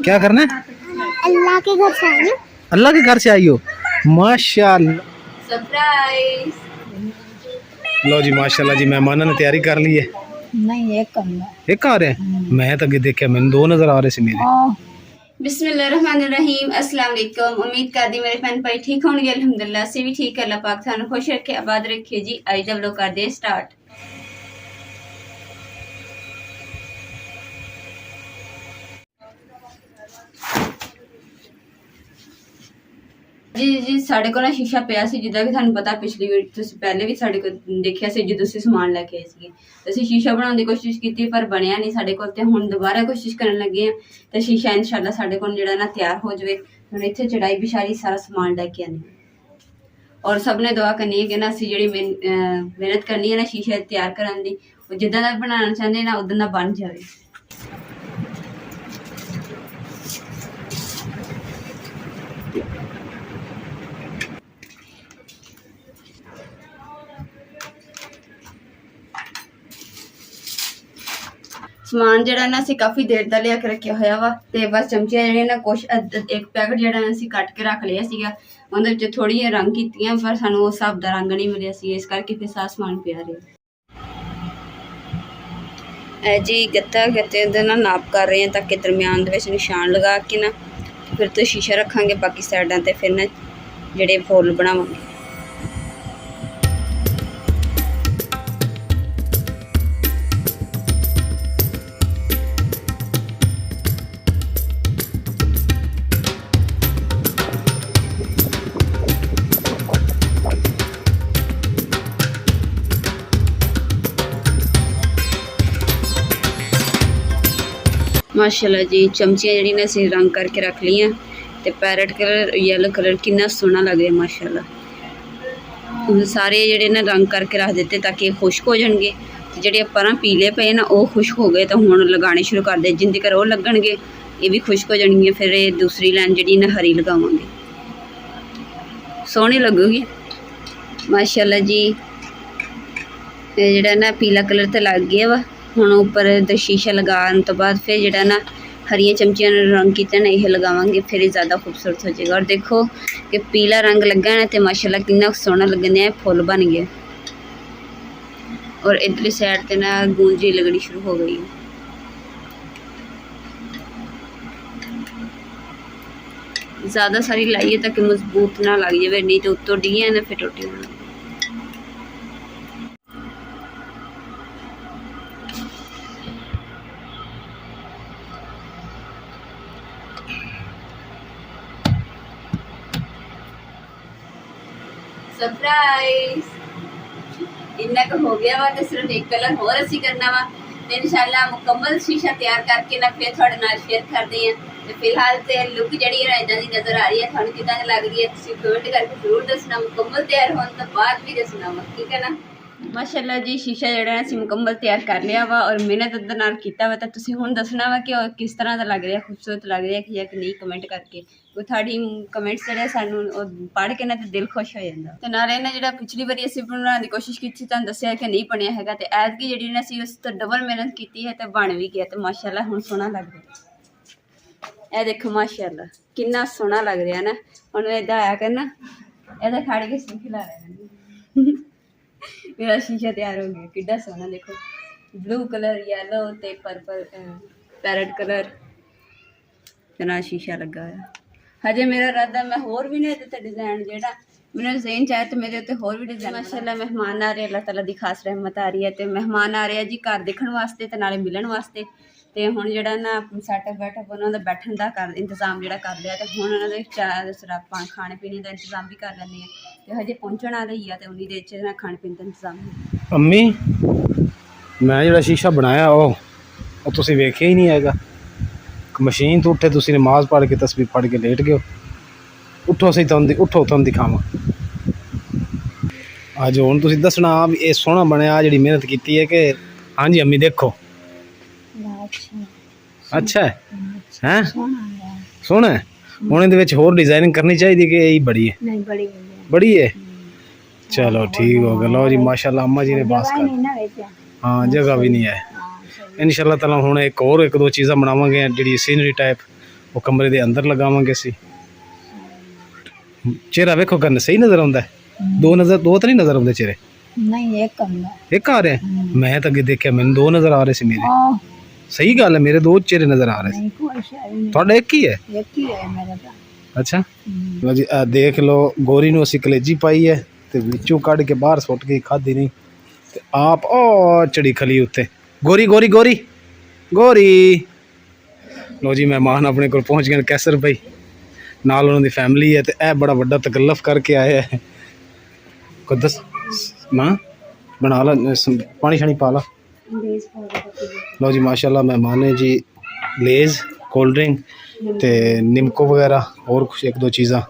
क्या करना है? अल्लाह के घर से आई हूँ। अल्लाह के घर से आई हो, माशाल्लाह। सरप्राइज। लो जी माशाल्लाह जी, मेहमानों ने तैयारी कर ली है। नहीं एक करना। एक आ रहे हैं, मैं तो अगे देखा मैंने दो नजर आ रहे थे मेरे। बिस्मिल्लाहिर्रहमानिर्रहीम। अस्सलाम वालेकुम। उम्मीद करदी मेरे भैन भाई ठीक होंगे। अल्हम्दुलिल्लाह से भी ठीक है। अल्लाह पाक सानू खुश रखे, आबाद रखे जी। आज दा व्लॉग कर दे स्टार्ट। जी साढ़े को ना शीशा पिया सी, जिद्दां कि थानू पता पिछली तुसीं पहले भी साढ़े को देखिया सी जो तुसीं समान लैके आए सीगे। ਅਸੀਂ शीशा बनाने की कोशिश की पर बनया नहीं साढ़े कोल, ते हुण दोबारा कोशिश करन लगे हैं ते शीशा इंशाअल्लाह साढ़े कोल जिहड़ा ना तैयार हो जाए। हुण इत्थे चढ़ाई बिछारी सारा समान लैके आने, और सब ने दुआ करनी है कि ना असीं जिहड़ी मेहनत करनी है ना शीशा तैयार करन दी, वो जिद्दां दा बनाना चाहते ना उदां दा बन जाए। समान जिहड़ा ना असीं काफ़ी देर दा लिया के रखिया होया वा, ते बस चमचियां जिहड़ियां ना कुछ एक पैकेट जिहड़ा असीं कट के रख लिया सीगा। उहदे विच थोड़ियां रंग कीतियां पर सानू उस हिसाब दा रंग नहीं मिलिया सी, इस करके फिर सारा समान पिया रहा। ऐ जी गत्ता गत्ते दे ना नाप कर रहे हैं ताकि दरम्यान दे विच निशान लगा के ना फिर तो शीशा रखांगे, बाकी साइडां ते फिर ना जिहड़े फुੱਲ बनावांगे। माशाल्लाह जी चमचियां जिहड़ी ने असीं रंग करके रख लियां, ते पैरट कलर येलो कलर कितना सोहना लग रहा माशाल्लाह। सारे जिहड़े ना रंग करके रख दिते ताकि खुश्क हो जाएंगे, ते जिहड़े परां पीले पे ना वो खुश्क हो गए, तो हुण लगाने शुरू कर दे। जिंदे कर वो लगणगे ये भी खुश्क हो जाएंगे, फिर ये दूसरी लाइन जिहड़ी ना हरी लगावांगे, सोहनी लगूगी माशाल्लाह जी। जिहड़ा ना पीला कलर तो लग गया वा, हुण उपर शीशा लगाने तो बाद फिर जिहड़ा ना हरिया चमचियां ने रंग किया ना यह लगावांगे, फिर ये ज़्यादा खूबसूरत हो जाएगा। और देखो कि पीला रंग लगा ना तो माशाल्लाह कितना सोहना लगने है, फुल बन गया। और इधरली साइड ते ना गूंजी लगनी शुरू हो गई है। ज़्यादा सारी लाइए ताकि मजबूत ना लग जाए, नहीं तो उत्तों डिगे ना फिर टुट जाना। सरप्राइज इन्ना का हो गया वा, तो सिर्फ एक कलर होर असी करना वा, तो इंशाल्लाह मुकम्मल शीशा तैयार करके ना फिर थोड़े नाल शेयर करते हैं। तो फिलहाल तो लुक जड़ी है इदां दी नजर आ रही है, थानू किदां लग रही है तुसीं कमेंट करके जरूर दसना। मुकम्मल तैयार होने तो बाद भी दसना वा, ठीक है ना। माशाल्लाह जी शीशा जिहड़ा असीं मुकम्मल तैयार कर लिया वा, और मेहनत दे नाल कीता वा, तो तुसीं हुण दसना वा कि किस तरह दा लग रहा, खूबसूरत लग रहा है कि नहीं, कमेंट करके। कोई थोड़ी कमेंट्स जिहड़े सानू पढ़ के ना तो दिल खुश हो जाता। तो नाले ना जिहड़ा पिछली बारी असीं बनाने की कोशिश की तुहानू दस्सिया कि नहीं बनिया हैगा, तो ऐतकी जिहड़ी ना असीं उस तो डबल मेहनत की है तो बन भी गया, तो माशाल्लाह हुण सोहना लग रहा। ए देखो माशाल्लाह कितना सोहना लग रहा ना। हुण इदां आया करना, इहदा खड़ के सिंह खिला रहा मेरा शीशा तैयार हो गया, कितना सोहना। देखो ब्लू कलर, येलो ते पर्पल, पैरट कलर ना शीशा लगा है। हजे मेरा इरादा मैं होर भी ने डिजाइन जिहड़ा मैंने ज़हन चाहे तो मेरे उत्ते होर भी डिजाइन। माशाल्लाह मेहमान आ रहे, अल्लाह ताला दी खास रहमत आ रही है। तो मेहमान आ रहे जी घर देखने वास्ते ते नाले मिलण वास्ते। तो हुण जिहड़ा ना सैटअप बैठअप उन्हां दा बैठण दा कर इंतजाम जिहड़ा कर लिया, तो हुण उन्हां दे चाय सरापां खाने पीने का इंतजाम भी कर लैंदे हैं। तो हजे पहुंचण वाले ही आ, तो उन्हीं देर च ना खाने पीने का इंतजाम है। अम्मी मैं जिहड़ा शीशा बनाया वो तुसीं वेखिया ही नहीं हैगा। मशीन तो उठे तुसीं नमाज पढ़ के तस्बीह पढ़ के लेट गए। उठो सही उठो तुहानू दिखावां अज। हुण तुसीं दसना भी ये सोहना बनया जिहड़ी मेहनत की है कि हाँ जी अम्मी देखो। अच्छा है हैं, सोहना है। हुण इहदे विच होर डिजाइनिंग करनी चाहिए कि यही बड़ी है? नहीं बड़ी है। चलो ठीक हो गया। लो जी माशाल्लाह अम्मा जी ने बास कर, हाँ जगह भी नहीं है। इंशाल्लाह ताला हुण एक दो चीज़ां बनावांगे जिहड़ी सीनरी टाइप, ਉਹ ਕਮਰੇ ਦੇ ਅੰਦਰ ਲਗਾਵਾਂਗੇ ਅਸੀਂ। ਚਿਹਰਾ ਵੇਖੋ ਕਰਨ ਸਹੀ ਨਜ਼ਰ ਆਉਂਦਾ ਹੈ? ਦੋ ਤਾਂ ਨਹੀਂ ਨਜ਼ਰ ਆਉਂਦੇ ਚਿਹਰੇ? नहीं एक कमरा ਇੱਕ ਆ ਰਿਹਾ? ਮੈਂ ਤਾਂ ਅੱਗੇ ਦੇਖਿਆ ਮੈਨੂੰ ਦੋ ਨਜ਼ਰ ਆ ਰਹੇ ਸੀ ਮੇਰੇ। ਸਹੀ ਗੱਲ ਹੈ, ਮੇਰੇ ਦੋ ਚਿਹਰੇ ਨਜ਼ਰ ਆ ਰਹੇ ਸੀ। नहीं कोई शायद ਤੁਹਾਡਾ ਇੱਕ ਹੀ ਹੈ? एक ही है मेरा तो। ਅੱਛਾ ਲਓ ਜੀ, ਆਹ ਦੇਖ ਲਓ, ਗੋਰੀ ਨੂੰ ਅਸੀਂ ਕਲੇਜੀ ਪਾਈ ਹੈ ਤੇ ਵਿੱਚੋਂ ਕੱਢ ਕੇ ਬਾਹਰ ਸੁੱਟ ਕੇ ਖਾਧੀ ਨਹੀਂ ਤੇ ਆਪ ਉਹ ਚੜੀ ਖਲੀ ਉੱਤੇ। ਗੋਰੀ ਗੋਰੀ ਗੋਰੀ ਗੋਰੀ। ਲਓ ਜੀ, ਮਹਿਮਾਨ ਆਪਣੇ ਕੋਲ ਪਹੁੰਚ ਗਏ। ਕੈਸਰ ਭਾਈ ਨਾਲ ਉਹਨਾਂ ਦੀ ਫੈਮਿਲੀ ਹੈ ਤੇ ਇਹ ਬੜਾ ਵੱਡਾ ਤਕੱਲਫ ਕਰਕੇ ਆਏ ਹੈ। ਕੁਦਸ ਮਾਂ ਬਣਾ ਲਾ, ਪਾਣੀ ਸ਼ਾਣੀ ਪਾ ਲਾ। ਲਓ ਜੀ ਮਾਸ਼ਾਅੱਲਾ ਮਹਿਮਾਨ ਨੇ ਜੀ ਲੇਜ਼, ਕੋਲਡ ਡਰਿੰਕ ਤੇ ਨਿੰਮਕੋ ਵਗੈਰਾ ਹੋਰ ਕੁਛ ਇੱਕ ਦੋ ਚੀਜ਼ਾਂ।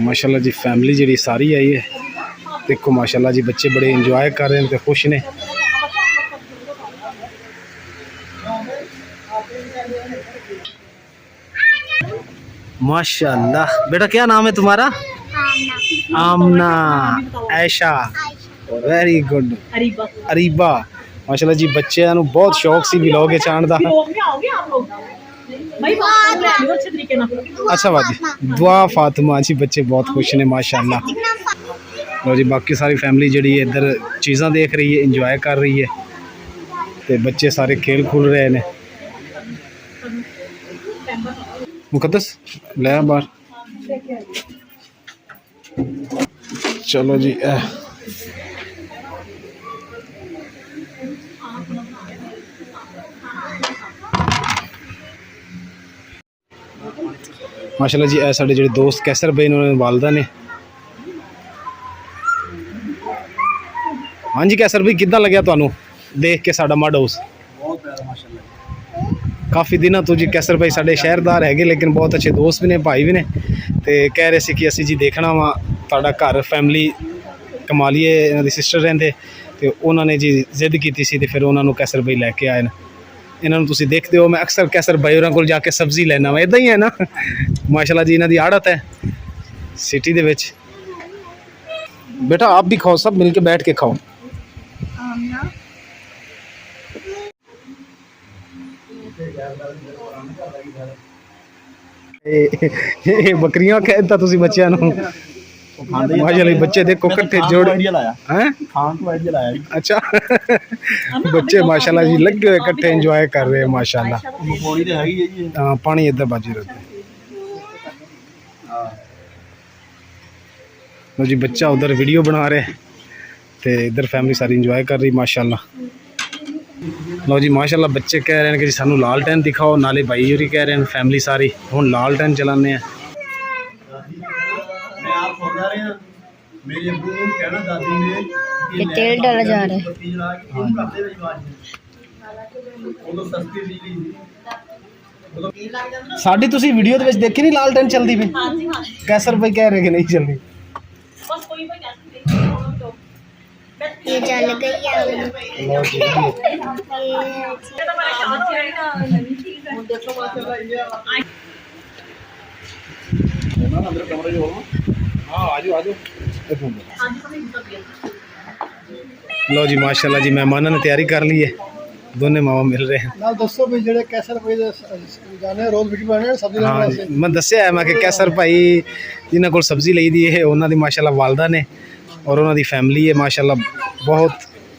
ਮਾਸ਼ਾਅੱਲਾ ਜੀ ਫੈਮਿਲੀ ਜਿਹੜੀ ਸਾਰੀ ਆਈ ਹੈ। ਦੇਖੋ ਮਾਸ਼ਾਅੱਲਾ ਜੀ ਬੱਚੇ ਬੜੇ ਇੰਜੋਏ ਕਰ ਰਹੇ ਨੇ ਤੇ ਖੁਸ਼ ਨੇ। माशाल्लाह। बेटा क्या नाम है तुम्हारा? आमना, ऐशा, वेरी गुड, अरीबा। माशाल्लाह जी बच्चों ਨੂੰ ਬਹੁਤ ਸ਼ੌਕ ਸੀ ਵਲੌਗ ਚਾਣ ਦਾ। अच्छा बाजी दुआ फातिमा जी, बच्चे बहुत खुश ने माशाल्लाह। लो जी बाकी सारी फैमिली जी इधर चीज़ां देख रही है, इंजॉय कर रही है ते बच्चे सारे खेल खुल रहे हैं। मुकद्दस ले बाहर। चलो जी माशाल्लाह जी ए साडे जिहड़े दोस्त कैसर भाई ने वालदा ने। हाँ जी कैसर भाई किद्दां लग्या तुहानू देख के साडा मड हाउस? बहुत प्यारा माशाल्लाह। काफ़ी दिनों तो जी कैसर भाई साडे शहरदार है लेकिन बहुत अच्छे दोस्त भी ने, भाई भी ने ते कह रहे सी कि असीं जी देखना वा तुहाडा घर फैमिली कमालीए इन्हां दी सिस्टर रहिंदे ते उन्होंने जी जिद की सी ते फिर उन्होंने कैसर भाई लैके आए न। इन्होंने तुसीं देखते हो मैं अक्सर कैसर भाई होरां कोल जाके सब्जी लैना वा, इदां ही है ना। माशाल्लाह जी इन्हां दी आड़त है सिटी दे विच। बेटा आप भी खाओ, सब मिलके बैठ के खाओ। बकरियां कहता तुसीं बच्चियां नूं माशाल्लाह बच्चे देखो कट्ठे जोड़ हैं। अच्छा बच्चे माशाल्लाह जी लगे हुए कट्ठे एंजॉय कर रहे हैं माशाल्लाह। हाँ पानी इधर बाजी रहता है। लो जी बच्चा उधर वीडियो बना रहे ते इधर फैमिली सारी एंजॉय कर रही माशाल्लाह। लो जी माशाल्लाह बच्चे कह रहे हैं कि जी सानू लालटेन दिखाओ, नाले भाई होरी कह रहे हैं फैमिली सारी हुण लालटेन चलाने हैं। ये तेल डाला जा रहा है। साडी तुसी वीडियो दे विच देखी नहीं लालटेन चलदी पई? कैसर भाई कह रहे कि नहीं चलदी? ये जल गई लो जी माशाल्लाह जी मेहमानों ने तैयारी कर ली है, दोने मावा मिल रहे हैं। दोस्तों भी जेडे कैसर भाई जाने रोज वीडियो बनाने सब्जी हाँ जी मैं दस्या है मैं कि कैसर भाई जिन्होंने को सब्जी ली दी है उन्होंने माशाल्लाह वालदा ने और उन्होंने फैमिली है माशाल्लाह, बहुत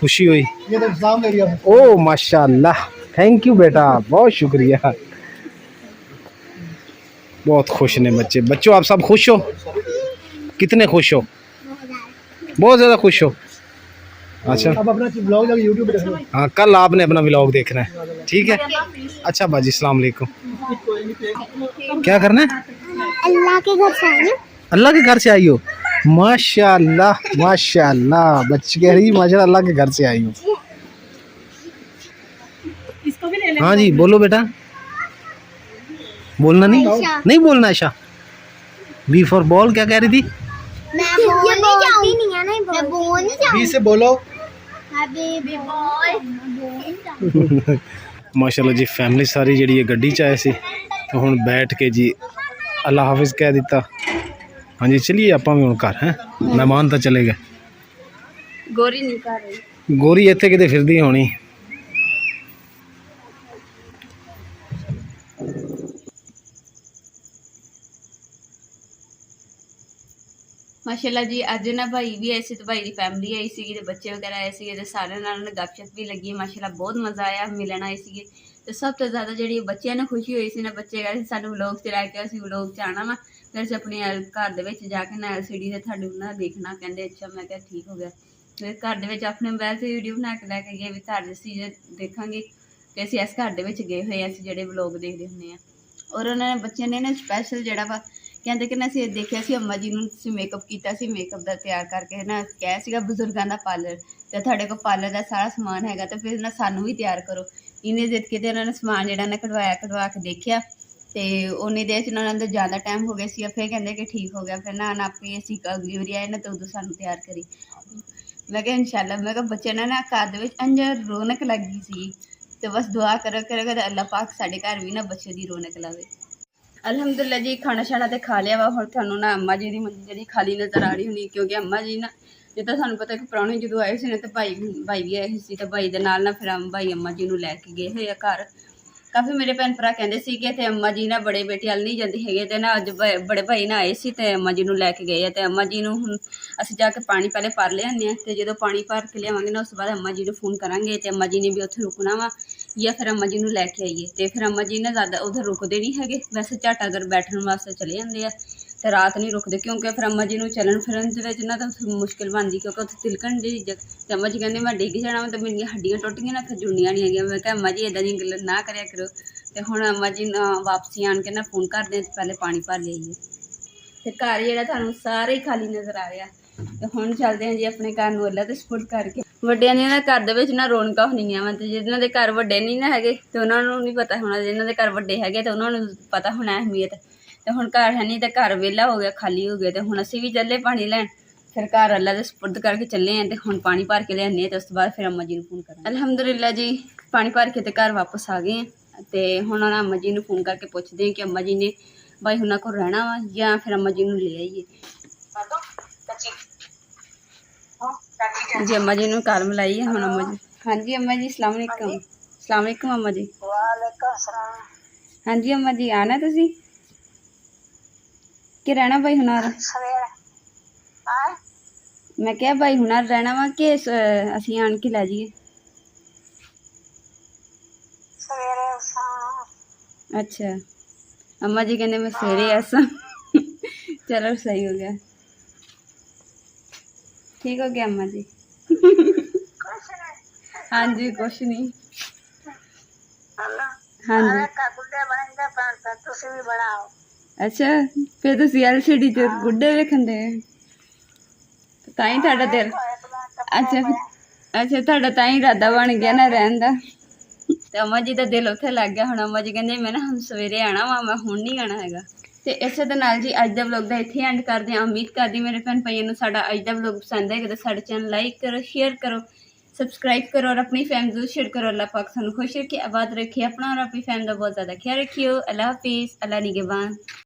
खुशी हुई। ये तो इस्लाम एरिया है। ओ माशाल्लाह थैंक यू बेटा, बहुत शुक्रिया। बहुत खुश ने बच्चे। बच्चों आप सब खुश हो? कितने खुश हो? बहुत ज़्यादा खुश हो। अच्छा अब अपना ब्लॉग जाके यूट्यूब पे देखना। हाँ कल आपने अपना व्लॉग देखना है, ठीक है? अच्छा बाजी अस्सलाम वालेकुम। क्या करना है? अल्लाह के घर से आई। अल्लाह के घर से आई हो? माशाल्लाह माशाल्लाह बच्ची कह रही माशाल्लाह अल्लाह के घर से आई हो। हाँ जी बोलो बेटा। बोलना नहीं, नहीं बोलना। आशा बी फॉर बॉल क्या कह रही थी? मैं बोलती नहीं है, नहीं मैं बोल नहीं जाऊँ। बी से बोलो। हबीबी बॉय। माशाल्लाह जी फैमिली सारी जी गड्डी च आए सी तो हुण बैठ के जी अल्लाह हाफिज़ कह दिता। हाँ जी चलिए आप भी हुण घर हैं, मेहमान तो चले गए। गोरी नहीं कर रही, गोरी इत्थे किते फिरदी होनी। ਮਾਸ਼ਾਅੱਲਾ ਜੀ ਅੱਜ ਨਾ ਭਾਈ ਵੀ ਆਏ ਸੀ ਤੇ ਭਾਈ ਦੀ ਫੈਮਿਲੀ ਆਈ ਸੀਗੀ ਤੇ ਬੱਚੇ ਵਗੈਰਾ ਆਏ ਸੀਗੇ ਤੇ ਸਾਰਿਆਂ ਨਾਲ ਗੱਪਸ਼ਪ ਵੀ ਲੱਗੀ। ਮਾਸ਼ਾਅੱਲਾ ਬਹੁਤ ਮਜ਼ਾ ਆਇਆ, ਮਿਲਣ ਆਏ ਸੀਗੇ ਤੇ ਸਭ ਤੋਂ ਜ਼ਿਆਦਾ ਜਿਹੜੀ ਬੱਚਿਆਂ ਨੂੰ ਖੁਸ਼ੀ ਹੋਈ ਸੀ ਨਾ, ਬੱਚੇ ਕਹਿੰਦੇ ਸਾਨੂੰ ਵਲੋਗ 'ਚ ਲੈ ਕੇ, ਅਸੀਂ ਵਲੋਗ 'ਚ ਆਉਣਾ ਵਾ, ਫਿਰ ਅਸੀਂ ਆਪਣੇ ਘਰ ਦੇ ਵਿੱਚ ਜਾ ਕੇ ਨਾ LCD ਤੇ ਤੁਹਾਡੇ ਨਾਲ ਦੇਖਣਾ। ਕਹਿੰਦੇ ਅੱਛਾ, ਮੈਂ ਕਿਹਾ ਠੀਕ ਹੋ ਗਿਆ। ਫਿਰ ਘਰ ਦੇ ਵਿੱਚ ਆਪਣੇ ਮੋਬਾਈਲ 'ਤੇ ਵੀਡੀਓ ਬਣਾ ਕੇ ਲੈ ਕੇ ਗਏ ਵੀ ਘਰ ਦੇ ਅਸੀਂ ਦੇਖਾਂਗੇ ਕਿ ਅਸੀਂ ਇਸ ਘਰ ਦੇ ਵਿੱਚ ਗਏ ਹੋਏ ਹਾਂ, ਅਸੀਂ ਜਿਹੜੇ ਵਲੋਗ ਦੇਖਦੇ ਹੁੰਦੇ ਹਾਂ। ਔਰ ਉਹਨਾਂ ਨੇ ਬੱਚਿਆਂ ਨੇ ਨਾ ਸਪੈਸ਼ਲ ਜਿਹੜਾ ਵਾ ਕਹਿੰਦੇ ਕਿ ਨਾ ਅਸੀਂ ਦੇਖਿਆ ਸੀ ਅੰਮਾ ਜੀ ਨੂੰ ਤੁਸੀਂ ਮੇਕਅਪ ਕੀਤਾ ਸੀ, ਮੇਕਅਪ ਦਾ ਤਿਆਰ ਕਰਕੇ ਨਾ ਕਿਹਾ ਸੀਗਾ ਬਜ਼ੁਰਗਾਂ ਦਾ ਪਾਰਲਰ, ਤੇ ਤੁਹਾਡੇ ਕੋਲ ਪਾਰਲਰ ਦਾ ਸਾਰਾ ਸਮਾਨ ਹੈਗਾ ਤੇ ਫਿਰ ਨਾ ਸਾਨੂੰ ਵੀ ਤਿਆਰ ਕਰੋ। ਇਹਨੇ ਜਿੱਦ ਕੇ ਤੇ ਉਹਨਾਂ ਨੇ ਸਮਾਨ ਜਿਹੜਾ ਨਾ ਕਢਵਾ ਕੇ ਦੇਖਿਆ ਤੇ ਉਹਨੇ ਦੇ ਚ ਉਹਨਾਂ ਦਾ ਜ਼ਿਆਦਾ ਟਾਈਮ ਹੋ ਗਿਆ ਸੀ। ਫਿਰ ਕਹਿੰਦੇ ਕਿ ਠੀਕ ਹੋ ਗਿਆ। ਫਿਰ ਨਾ ਆਪੇ ਅਸੀਂ ਅਗਲੀ ਵਾਰੀ ਆਏ ਨਾ ਤਾਂ ਉਦੋਂ ਸਾਨੂੰ ਤਿਆਰ ਕਰੀ। ਮੈਂ ਕਿਹਾ ਇਨਸ਼ਾਅੱਲਾ, ਮੈਂ ਕਿਹਾ ਬੱਚੇ ਨਾ ਘਰ ਦੇ ਵਿੱਚ ਅੰਦਰ ਰੌਣਕ ਲੱਗੀ ਸੀ ਤੇ ਬਸ ਦੁਆ ਕਰੇਗਾ ਤੇ ਅੱਲਾਹ ਪਾਕ ਸਾਡੇ ਘਰ ਵੀ ਨਾ ਬੱਚੇ ਦੀ ਰੌਣਕ ਲਾਵੇ। ਅਲਹਮਦੁਲਿਲਾ ਜੀ, ਖਾਣਾ ਛਾਣਾ ਤੇ ਖਾ ਲਿਆ ਵਾ। ਹੁਣ ਤੁਹਾਨੂੰ ਨਾ ਅੰਮਾ ਜੀ ਦੀ ਮੰਜੀ ਜਿਹੜੀ ਖਾਲੀ ਨਜ਼ਰ ਆ ਰਹੀ ਹੋਣੀ, ਕਿਉਂਕਿ ਅੰਮਾ ਜੀ ਨਾ ਜਿੱਦਾਂ ਸਾਨੂੰ ਪਤਾ ਕਿ ਪ੍ਰਾਹੁਣੇ ਜਦੋਂ ਆਏ ਸੀ ਨਾ ਤੇ ਭਾਈ ਵੀ ਆਏ ਸੀ ਤੇ ਭਾਈ ਦੇ ਨਾਲ ਨਾ ਫਿਰ ਭਾਈ ਅੰਮਾ ਜੀ ਨੂੰ ਲੈ ਕੇ ਗਏ ਹੋਏ ਆ ਘਰ। ਕਾਫੀ ਮੇਰੇ ਭੈਣ ਭਰਾ ਕਹਿੰਦੇ ਸੀ ਕਿ ਤੇ ਅੰਮਾ ਜੀ ਨਾ ਬੜੇ ਬੇਟੇ ਵੱਲ ਨਹੀਂ ਜਾਂਦੇ ਹੈਗੇ ਤੇ ਨਾ ਅੱਜ ਬੜੇ ਭਾਈ ਨਾ ਆਏ ਸੀ ਤੇ ਅੰਮਾ ਜੀ ਨੂੰ ਲੈ ਕੇ ਗਏ ਆ। ਤੇ ਅੰਮਾ ਜੀ ਨੂੰ ਹੁਣ ਅਸੀਂ ਜਾ ਕੇ ਪਾਣੀ ਪਹਿਲੇ ਭਰ ਲਿਆਉਂਦੇ ਹਾਂ ਤੇ ਜਦੋਂ ਪਾਣੀ ਭਰ ਕੇ ਲਿਆਵਾਂਗੇ ਨਾ ਉਸ ਤੋਂ ਬਾਅਦ ਅੰਮਾ ਜੀ ਨੂੰ ਫੋਨ ਕਰਾਂਗੇ ਤੇ ਅੰਮਾ ਜੀ ਨੇ ਵੀ ਉੱਥੇ ਰੁਕਣਾ ਵਾ ਜਾਂ ਫਿਰ ਅੰਮਾ ਜੀ ਨੂੰ ਲੈ ਕੇ ਆਈਏ। ਤੇ ਫਿਰ ਅੰਮਾ ਜੀ ਨਾ ਜ਼ਿਆਦਾ ਉਧਰ ਰੁਕਦੇ ਨਹੀਂ ਹੈਗੇ, ਵੈਸੇ ਝੱਟ ਅਗਰ ਬੈਠਣ ਵਾਸਤੇ ਚਲੇ ਜਾਂਦੇ ਆ ਤੇ ਰਾਤ ਨਹੀਂ ਰੁਕਦੇ, ਕਿਉਂਕਿ ਫਿਰ ਅੰਮਾ ਜੀ ਨੂੰ ਚੱਲਣ ਫਿਰਨ ਦੇ ਵਿੱਚ ਨਾ ਤਾਂ ਮੁਸ਼ਕਿਲ ਬਣਦੀ, ਕਿਉਂਕਿ ਉੱਥੇ ਤਿਲਕਣ ਦੀ ਤੇ ਅੰਮਾ ਜੀ ਕਹਿੰਦੇ ਮੈਂ ਡਿੱਗ ਜਾਣਾ ਵਾ ਤੇ ਮੇਰੀਆਂ ਹੱਡੀਆਂ ਟੁੱਟ ਗਈਆਂ ਨਾ, ਫਿਰ ਜੁੜਨੀਆਂ ਨਹੀਂ ਹੈਗੀਆਂ। ਮੈਂ ਕਿਹਾ ਅੰਮਾ ਜੀ ਇੱਦਾਂ ਦੀਆਂ ਗੱਲਾਂ ਨਾ ਕਰਿਆ ਕਰੋ। ਤੇ ਹੁਣ ਅੰਮਾ ਜੀ ਵਾਪਸੀ ਆਣ ਕੇ ਨਾ ਫੋਨ ਕਰਦੇ ਤੇ ਪਹਿਲੇ ਪਾਣੀ ਭਰ ਲਿਆਈਏ। ਤੇ ਘਰ ਜਿਹੜਾ ਤੁਹਾਨੂੰ ਸਾਰੇ ਹੀ ਖਾਲੀ ਨਜ਼ਰ ਆ ਰਿਹਾ ਤੇ ਹੁਣ ਚੱਲਦੇ ਹਾਂ ਜੀ ਆਪਣੇ ਘਰ ਨੂੰ ਅੱਲਾ ਤੇ ਸਪੋਰਟ ਕਰਕੇ। ਵੱਡਿਆਂ ਦੀਆਂ ਨਾ ਘਰ ਦੇ ਵਿੱਚ ਨਾ ਰੌਣਕਾਂ ਹੁੰਦੀਆਂ ਵਾ ਤੇ ਜਿਹਨਾਂ ਦੇ ਘਰ ਵੱਡੇ ਨਹੀਂ ਨਾ ਹੈਗੇ ਤੇ ਉਹਨਾਂ ਨੂੰ ਨਹੀਂ ਪਤਾ ਹੋਣਾ, ਜਿਹਨਾਂ ਦੇ ਘਰ ਵੱਡੇ ਹੈਗੇ ਤੇ ਉਹਨਾਂ ਨੂੰ ਪਤਾ ਹੋਣਾ ਅਹਿਮੀਅਤ। ਤੇ ਹੁਣ ਘਰ ਹੈ ਨਹੀਂ ਤੇ ਘਰ ਵਿਹਲਾ ਹੋ ਗਿਆ, ਖਾਲੀ ਹੋ ਗਿਆ। ਤੇ ਹੁਣ ਅਸੀਂ ਵੀ ਚੱਲੇ ਪਾਣੀ ਲੈਣ, ਫਿਰ ਘਰ ਅੱਲਾ ਦੇ ਸਪੁਰਦ ਕਰਕੇ ਚੱਲੇ ਆਂ ਤੇ ਹੁਣ ਪਾਣੀ ਭਰ ਕੇ ਲਿਆਉਂਦੇ ਹਾਂ ਤੇ ਉਸ ਤੋਂ ਬਾਅਦ ਫਿਰ ਅੰਮਾ ਜੀ ਨੂੰ ਫੋਨ ਕਰਾਂਗੇ। ਅਲਹਮਦੁਲਿਲਾ ਜੀ, ਪਾਣੀ ਭਰ ਕੇ ਤੇ ਘਰ ਵਾਪਸ ਆ ਗਏ ਆ ਤੇ ਹੁਣ ਉਹਨਾਂ ਅੰਮਾ ਜੀ ਨੂੰ ਫੋਨ ਕਰਕੇ ਪੁੱਛਦੇ ਹਾਂ ਕਿ ਅੰਮਾ ਜੀ ਨੇ ਬਾਈ ਉਹਨਾਂ ਕੋਲ ਰਹਿਣਾ ਵਾ ਜਾਂ ਫਿਰ ਅੰਮਾ ਜੀ ਨੂੰ ਲੈ ਆਈਏ। जी अम्मा जी ने काल मिलाई है हम अम्मा जी। हाँ जी अम्मा जी, अस्सलाम वालेकुम। अस्सलाम वालेकुम अम्मा जी। वालेकुम सलाम। हाँ जी अम्मा जी, आना तुसी कि रहना भाई हुनार? मैं क्या भाई हुनार रहना वा कि असी आन के लै जाइए? अच्छा अम्मा जी कहने मैं सवेरे ऐसा चलो सही हो गया, ठीक हो गया अम्मा जी। हाँ जी कुछ नहीं। हाँ जी अच्छा, फिर तुसी LCD च गुड्डे वेखन दे ताई तुहाडा दिल अच्छा तुहाडा ताई इरादा बन गया ना रहन दा। ते अम्मा जी दा दिल उत्थे लग गया। हुण अम्मा जी कहंदे मैं ना हम सवेरे आना वा, मैं हुण नहीं आना हैगा। ਤੇ ਇਸੇ ਦੇ ਨਾਲ ਜੀ ਅੱਜ ਦਾ ਵਲੌਗ ਦਾ ਇੱਥੇ ਐਂਡ ਕਰਦੇ ਹਾਂ। ਉਮੀਦ ਕਰਦੀ ਮੇਰੇ ਭੈਣ ਭਾਈਆਂ ਨੂੰ ਸਾਡਾ ਅੱਜ ਦਾ ਵਲੌਗ ਪਸੰਦ ਆਏਗਾ। ਸਾਡੇ ਚੈਨਲ ਲਾਈਕ ਕਰੋ, ਸ਼ੇਅਰ ਕਰੋ, सब्सक्राइब करो और अपनी फैमिली जरूर शेयर करो। अल्लाह पाक सानू खुश रखे, आबाद रखे, अपना और अपनी फैमिली का बहुत ज़्यादा ख्याल रखियो। अल्लाह हाफिज़, अल्लाह निगहबान।